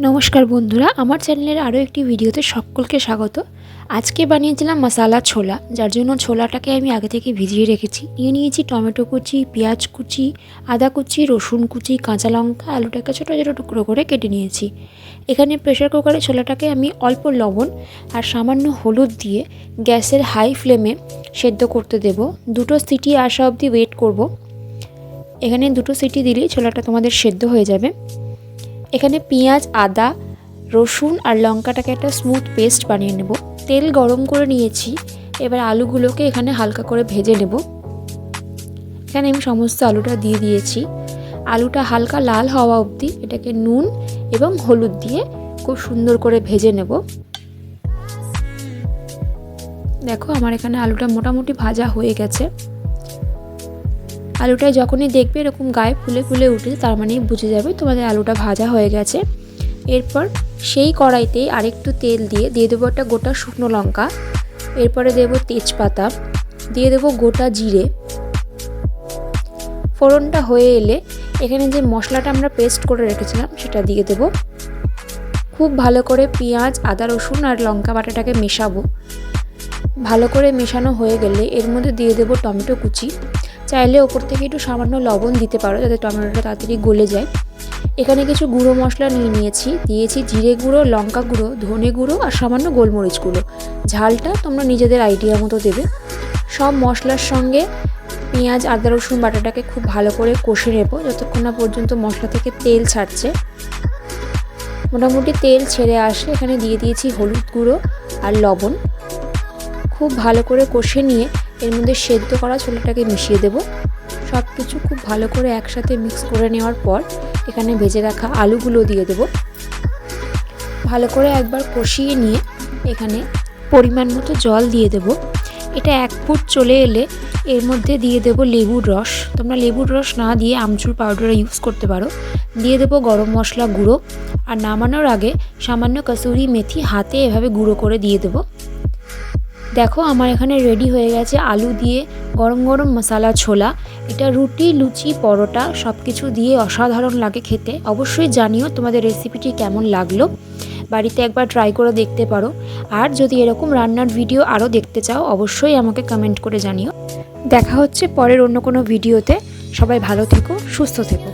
নমস্কার বন্ধুরা, আমার চ্যানেলের আরও একটি ভিডিওতে সকলকে স্বাগত। আজকে বানিয়েছিলাম মশালা ছোলা, যার জন্য ছোলাটাকে আমি আগে থেকে ভিজিয়ে রেখেছি। নিয়েছি টমেটো কুচি, পেঁয়াজ কুচি, আদা কুচি, রসুন কুচি, কাঁচা লঙ্কা, আলুটাকে ছোটো ছোটো টুকরো করে কেটে নিয়েছি। এখানে প্রেসার কুকারে ছোলাটাকে আমি অল্প লবণ আর সামান্য হলুদ দিয়ে গ্যাসের হাই ফ্লেমে সেদ্ধ করতে দেব। 2টো সিটি আসা অবধি ওয়েট করব। এখানে 2টো সিটি দিলেই ছোলাটা তোমাদের সেদ্ধ হয়ে যাবে। এখানে পেঁয়াজ, আদা, রসুন আর লঙ্কাটাকে একটা স্মুথ পেস্ট বানিয়ে নেব। তেল গরম করে নিয়েছি। এবার আলুগুলোকে এখানে হালকা করে ভেজে নেব। এখানে আমি সমস্ত আলুটা দিয়ে দিয়েছি। আলুটা হালকা লাল হওয়া অবধি এটাকে নুন এবং হলুদ দিয়ে খুব সুন্দর করে ভেজে নেব। দেখো, আমার এখানে আলুটা মোটামুটি ভাজা হয়ে গেছে। আলুটা যখনই দেখবে এরকম গায়ে ফুলে ফুলে উঠে, তার মানেই বুঝে যাবে তোমাদের আলুটা ভাজা হয়ে গেছে। এরপর সেই কড়াইতেই আরেকটু তেল দিয়ে দেবো একটা গোটা শুকনো লঙ্কা, এরপরে দেবো তেজপাতা, দিয়ে দেবো গোটা জিরে। ফোড়নটা হয়ে এলে এখানে যে মশলাটা আমরা পেস্ট করে রেখেছিলাম সেটা দিয়ে দেবো। খুব ভালো করে পেঁয়াজ, আদা, রসুন আর লঙ্কা বাটাটাকে মেশাবো। ভালো করে মেশানো হয়ে গেলে এর মধ্যে দিয়ে দেবো টমেটো কুচি। চাইলে ওপর থেকে একটু সামান্য লবণ দিতে পারো, যাতে টমেটোটা তাড়াতাড়ি গলে যায়। এখানে কিছু গুঁড়ো মশলা দিয়েছি জিরে গুঁড়ো, লঙ্কা গুঁড়ো, ধনে গুঁড়ো আর সামান্য গোলমরিচ গুঁড়ো। ঝালটা তোমরা নিজেদের আইডিয়া মতো দেবে। সব মশলার সঙ্গে পেঁয়াজ, আদা, রসুন বাটাটাকে খুব ভালো করে কষে নেব যতক্ষণ না পর্যন্ত মশলা থেকে তেল ছাড়ছে। মোটামুটি তেল ছেড়ে আসলে এখানে দিয়ে দিয়েছি হলুদ গুঁড়ো আর লবণ। খুব ভালো করে কষে নিয়ে এর মধ্যে সেদ্ধ করা ছোলাটাকে মিশিয়ে দেব। সব কিছু খুব ভালো করে একসাথে মিক্স করে নেওয়ার পর এখানে ভেজে রাখা আলুগুলো দিয়ে দেব। ভালো করে একবার কষিয়ে নিয়ে এখানে পরিমাণ মতো জল দিয়ে দেব। এটা 1 ফুট চলে এলে এর মধ্যে দিয়ে দেব লেবুর রস। তোমরা লেবুর রস না দিয়ে আমচুর পাউডার ইউজ করতে পারো। দিয়ে দেব গরম মশলা গুঁড়ো, আর নামানোর আগে সামান্য কসুরি মেথি হাতে এভাবে গুঁড়ো করে দিয়ে দেব। দেখো, আমার এখানে রেডি হয়ে গেছে আলু দিয়ে গরম গরম মশালা ছোলা। এটা রুটি, লুচি, পরোটা সব কিছু দিয়ে অসাধারণ লাগে খেতে। অবশ্যই জানিও তোমাদের রেসিপিটি কেমন লাগলো। বাড়িতে একবার ট্রাই করে দেখতে পারো। আর যদি এরকম রান্নার ভিডিও আরও দেখতে চাও অবশ্যই আমাকে কমেন্ট করে জানিও। দেখা হচ্ছে পরের অন্য কোনো ভিডিওতে। সবাই ভালো থেকো, সুস্থ থেকো।